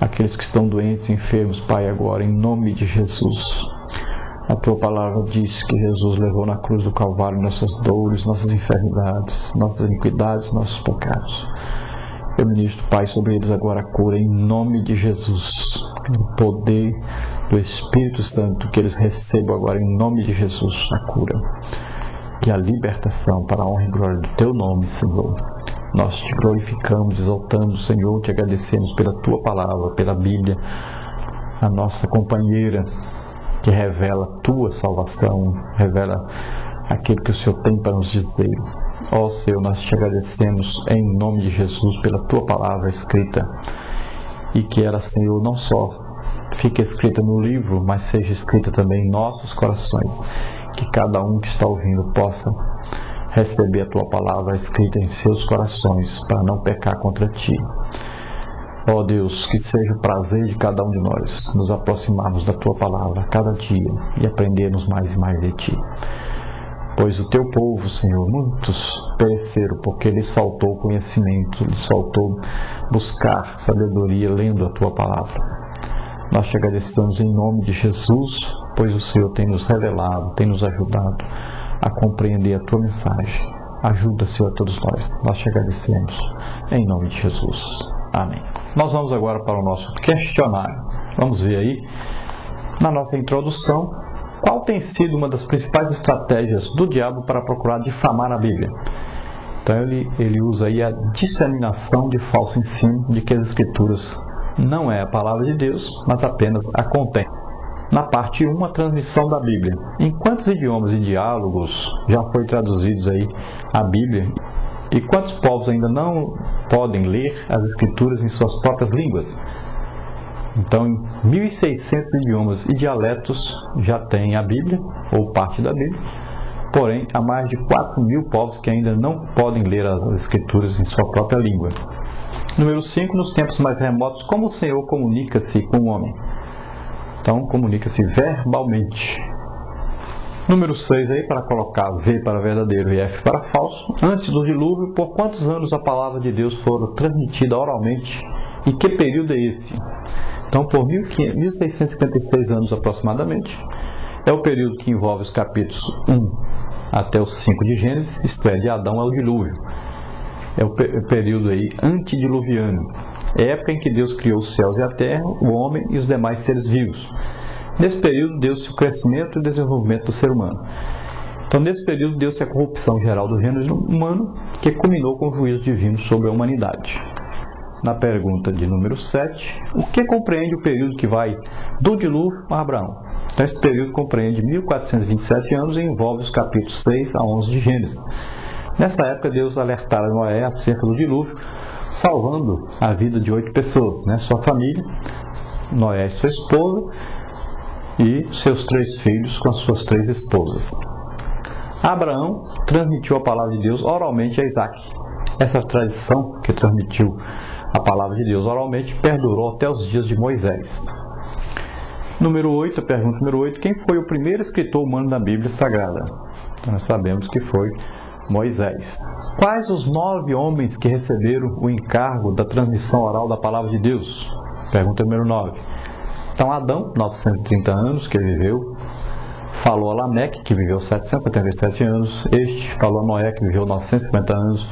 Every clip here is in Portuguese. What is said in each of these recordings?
aqueles que estão doentes, enfermos, Pai, agora, em nome de Jesus. A Tua palavra diz que Jesus levou na cruz do Calvário nossas dores, nossas enfermidades, nossas iniquidades, nossos pecados. Eu ministro, Pai, sobre eles agora a cura, em nome de Jesus. O poder do Espírito Santo, que eles recebam agora, em nome de Jesus, a cura e a libertação para a honra e glória do Teu nome, Senhor. Nós Te glorificamos, exaltamos, Senhor, Te agradecemos pela Tua palavra, pela Bíblia, a nossa companheira que revela a Tua salvação, revela aquilo que o Senhor tem para nos dizer. Ó Senhor, nós Te agradecemos em nome de Jesus pela Tua palavra escrita, e que ela, Senhor, não só fique escrita no livro, mas seja escrita também em nossos corações, que cada um que está ouvindo possa receber a Tua palavra escrita em seus corações, para não pecar contra Ti. Ó Deus, que seja o prazer de cada um de nós nos aproximarmos da Tua palavra a cada dia e aprendermos mais e mais de Ti. Pois o Teu povo, Senhor, muitos pereceram porque lhes faltou conhecimento, lhes faltou buscar sabedoria lendo a Tua palavra. Nós Te agradecemos em nome de Jesus, pois o Senhor tem nos revelado, tem nos ajudado a compreender a Tua mensagem. Ajuda, Senhor, a todos nós. Nós Te agradecemos em nome de Jesus. Amém. Nós vamos agora para o nosso questionário. Vamos ver aí, na nossa introdução, qual tem sido uma das principais estratégias do diabo para procurar difamar a Bíblia. Então ele usa aí a disseminação de falso ensino de que as Escrituras não é a palavra de Deus, mas apenas a contém. Na parte 1, a transmissão da Bíblia. Em quantos idiomas e diálogos já foi traduzidos aí a Bíblia? E quantos povos ainda não podem ler as Escrituras em suas próprias línguas? Então, em 1.600 idiomas e dialetos já tem a Bíblia, ou parte da Bíblia. Porém, há mais de 4.000 povos que ainda não podem ler as Escrituras em sua própria língua. Número 5, nos tempos mais remotos, como o Senhor comunica-se com o homem? Então, comunica-se verbalmente. Número 6 aí, para colocar V para verdadeiro e F para falso. Antes do dilúvio, por quantos anos a palavra de Deus foi transmitida oralmente? E que período é esse? Então, por 1.656 anos aproximadamente. É o período que envolve os capítulos 1 até os 5 de Gênesis, isto é, de Adão ao dilúvio. É o período aí antediluviano. É a época em que Deus criou os céus e a terra, o homem e os demais seres vivos. Nesse período, deu-se o crescimento e o desenvolvimento do ser humano. Então, nesse período, deu-se a corrupção geral do gênero humano, que culminou com o juízo divino sobre a humanidade. Na pergunta de número 7, o que compreende o período que vai do dilúvio a Abraão? Então, esse período compreende 1.427 anos e envolve os capítulos 6 a 11 de Gênesis. Nessa época, Deus alertara Noé acerca do dilúvio, salvando a vida de 8 pessoas, sua família, Noé e sua esposa, e seus 3 filhos com as suas 3 esposas. Abraão transmitiu a palavra de Deus oralmente a Isaac. Essa tradição que transmitiu a palavra de Deus oralmente perdurou até os dias de Moisés. Número 8, a pergunta número 8, quem foi o primeiro escritor humano da Bíblia Sagrada? Então, nós sabemos que foi Moisés. Quais os 9 homens que receberam o encargo da transmissão oral da palavra de Deus? Pergunta número 9. Então, Adão, 930 anos que viveu, falou a Lameque, que viveu 777 anos, este falou a Noé, que viveu 950 anos,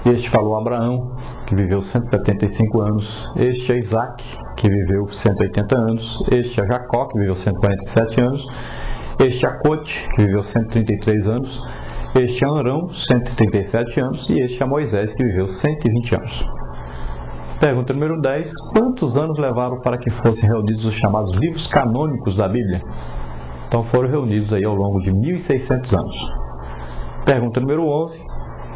este falou a Abraão, que viveu 175 anos, este a Isaac, que viveu 180 anos, este a Jacó, que viveu 147 anos, este a Cote, que viveu 133 anos, este a Arão, 137 anos, e este a Moisés, que viveu 120 anos. Pergunta número 10. Quantos anos levaram para que fossem reunidos os chamados livros canônicos da Bíblia? Então foram reunidos aí ao longo de 1.600 anos. Pergunta número 11.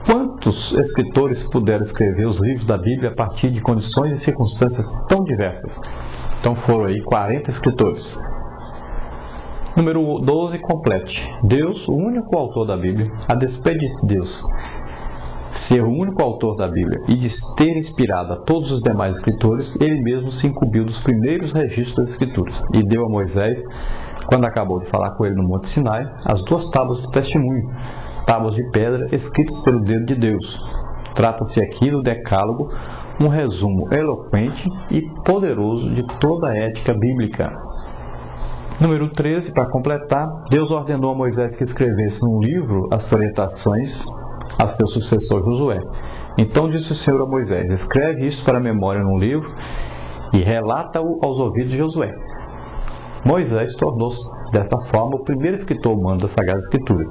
Quantos escritores puderam escrever os livros da Bíblia a partir de condições e circunstâncias tão diversas? Então foram aí 40 escritores. Número 12. Complete. Deus, o único autor da Bíblia, a despeito de Deus ser o único autor da Bíblia e de ter inspirado a todos os demais escritores, ele mesmo se incumbiu dos primeiros registros das Escrituras e deu a Moisés, quando acabou de falar com ele no Monte Sinai, as 2 tábuas do testemunho, tábuas de pedra escritas pelo dedo de Deus. Trata-se aqui do Decálogo, um resumo eloquente e poderoso de toda a ética bíblica. Número 13, para completar, Deus ordenou a Moisés que escrevesse num livro as orientações a seu sucessor Josué. Então disse o Senhor a Moisés: escreve isso para a memória num livro e relata-o aos ouvidos de Josué. Moisés tornou-se, desta forma, o primeiro escritor humano das Sagradas Escrituras.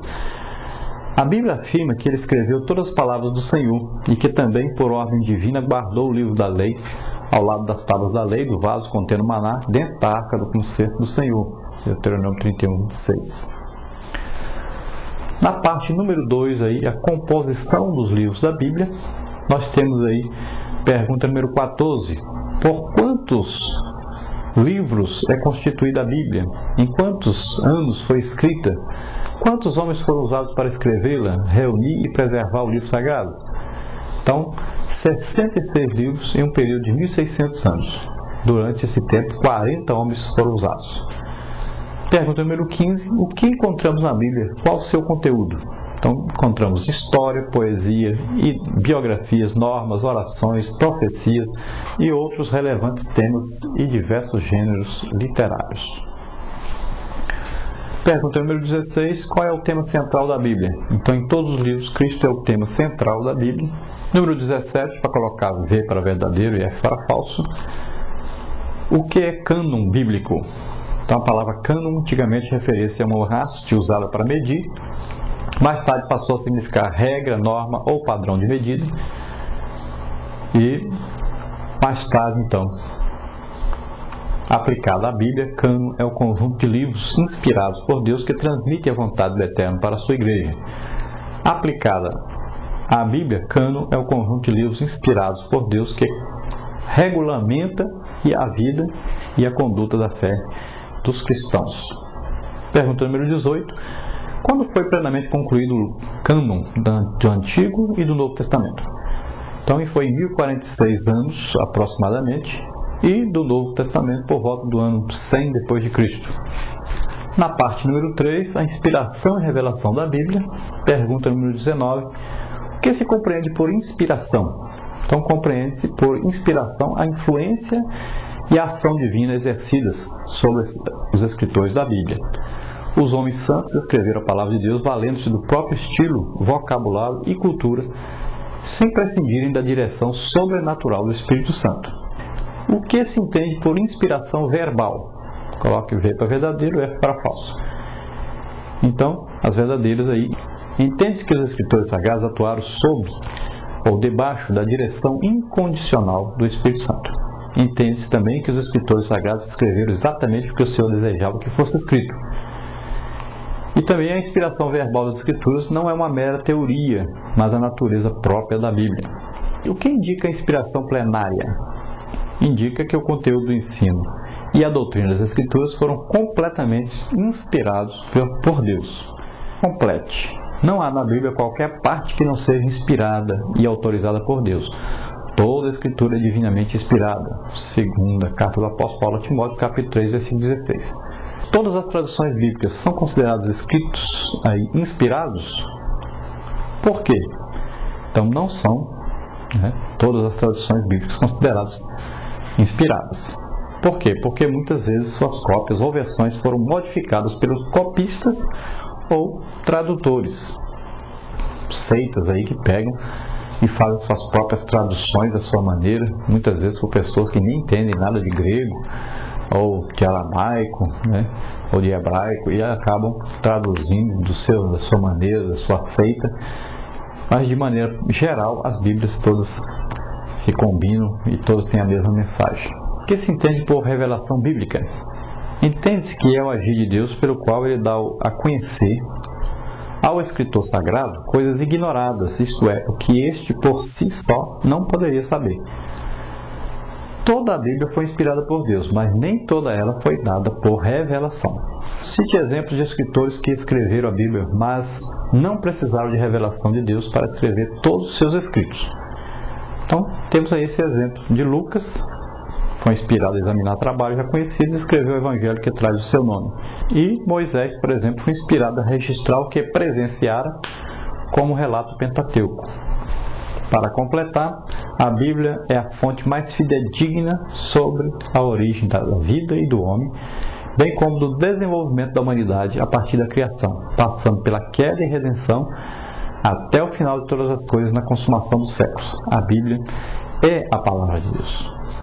A Bíblia afirma que ele escreveu todas as palavras do Senhor e que também, por ordem divina, guardou o livro da lei ao lado das tábuas da lei, do vaso contendo maná, dentro da arca do concerto do Senhor. Deuteronômio 31, 26. Na parte número 2, aí, a composição dos livros da Bíblia, nós temos aí, pergunta número 14. Por quantos livros é constituída a Bíblia? Em quantos anos foi escrita? Quantos homens foram usados para escrevê-la, reunir e preservar o livro sagrado? Então, 66 livros em um período de 1600 anos. Durante esse tempo, 40 homens foram usados. Pergunta número 15. O que encontramos na Bíblia? Qual o seu conteúdo? Então, encontramos história, poesia, e biografias, normas, orações, profecias e outros relevantes temas e diversos gêneros literários. Pergunta número 16. Qual é o tema central da Bíblia? Então, em todos os livros, Cristo é o tema central da Bíblia. Número 17, para colocar V para verdadeiro e F para falso. O que é cânon bíblico? Então, a palavra cânon antigamente referia-se a uma haste usada para medir. Mais tarde passou a significar regra, norma ou padrão de medida. E mais tarde, então, aplicada à Bíblia, cânon é o conjunto de livros inspirados por Deus que transmite a vontade do Eterno para a sua igreja. Aplicada à Bíblia, cânon é o conjunto de livros inspirados por Deus que regulamenta a vida e a conduta da fé dos cristãos. Pergunta número 18. Quando foi plenamente concluído o cânon do Antigo e do Novo Testamento? Então, foi em 1046 anos, aproximadamente, e do Novo Testamento por volta do ano 100 depois de Cristo. Na parte número 3, a inspiração e revelação da Bíblia. Pergunta número 19. O que se compreende por inspiração? Então, compreende-se por inspiração a influência e a ação divina exercidas sobre os escritores da Bíblia. Os homens santos escreveram a palavra de Deus valendo-se do próprio estilo, vocabulário e cultura, sem prescindirem da direção sobrenatural do Espírito Santo. O que se entende por inspiração verbal? Coloque V para verdadeiro e F para falso. Então, as verdadeiras aí. Entende-se que os escritores sagrados atuaram sob ou debaixo da direção incondicional do Espírito Santo. Entende-se também que os escritores sagrados escreveram exatamente o que o Senhor desejava que fosse escrito. E também a inspiração verbal das Escrituras não é uma mera teoria, mas a natureza própria da Bíblia. O que indica a inspiração plenária? Indica que o conteúdo do ensino e a doutrina das Escrituras foram completamente inspirados por Deus. Complete. Não há na Bíblia qualquer parte que não seja inspirada e autorizada por Deus. Toda a Escritura é divinamente inspirada. Segunda Carta do Apóstolo Paulo a Timóteo, capítulo 3, versículo 16. Todas as traduções bíblicas são consideradas escritos inspirados? Por quê? Então não são todas as traduções bíblicas consideradas inspiradas. Por quê? Porque muitas vezes suas cópias ou versões foram modificadas pelos copistas ou tradutores. Seitas aí que pegam e fazem suas próprias traduções da sua maneira, muitas vezes por pessoas que nem entendem nada de grego, ou de aramaico, ou de hebraico, e acabam traduzindo da sua maneira, da sua seita. Mas de maneira geral, as Bíblias todas se combinam e todas têm a mesma mensagem. O que se entende por revelação bíblica? Entende-se que é o agir de Deus pelo qual ele dá a conhecer ao escritor sagrado coisas ignoradas, isto é, o que este por si só não poderia saber. Toda a Bíblia foi inspirada por Deus, mas nem toda ela foi dada por revelação. Cite exemplos de escritores que escreveram a Bíblia, mas não precisaram de revelação de Deus para escrever todos os seus escritos. Então, temos aí esse exemplo de Lucas, foi inspirado a examinar trabalhos já conhecidos e escreveu o evangelho que traz o seu nome. E Moisés, por exemplo, foi inspirado a registrar o que presenciara como relato pentateuco. Para completar, A Bíblia é a fonte mais fidedigna sobre a origem da vida e do homem, bem como do desenvolvimento da humanidade a partir da criação, passando pela queda e redenção até o final de todas as coisas na consumação dos séculos. A Bíblia é a palavra de Deus.